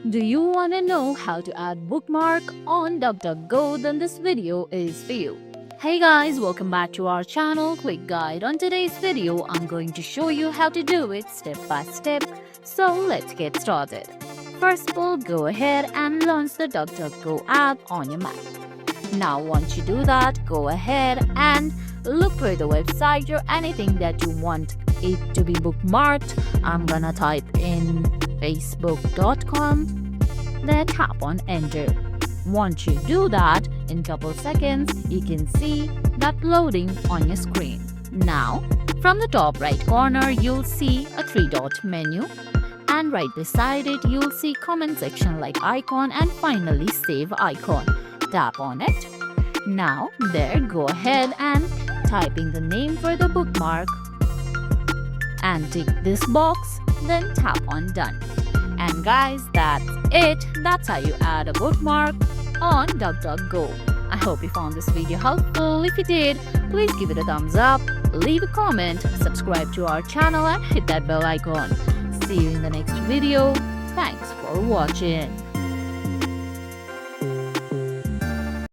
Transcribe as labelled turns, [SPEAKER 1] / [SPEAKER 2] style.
[SPEAKER 1] Do you want to know how to add bookmark on DuckDuckGo? Then this video is for you. Hey guys, welcome back to our channel. Quick guide. On today's video, I'm going to show you how to do it step by step. So let's get started. First of all, go ahead and launch the DuckDuckGo app on your Mac. Now once you do that, go ahead and look for the website or anything that you want it to be bookmarked. I'm gonna type in facebook.com, then tap on enter. Once you do that, in couple seconds you can see that loading on your screen. Now from the top right corner you'll see a 3-dot menu, and right beside it you'll see comment section like icon, and finally save icon. Tap on it. Now there, go ahead and type in the name for the bookmark and tick this box, then tap on done. And guys, that's it. That's how you add a bookmark on DuckDuckGo. I hope you found this video helpful. If you did, please give it a thumbs up, leave a comment, subscribe to our channel and hit that bell icon. See you in the next video. Thanks for watching.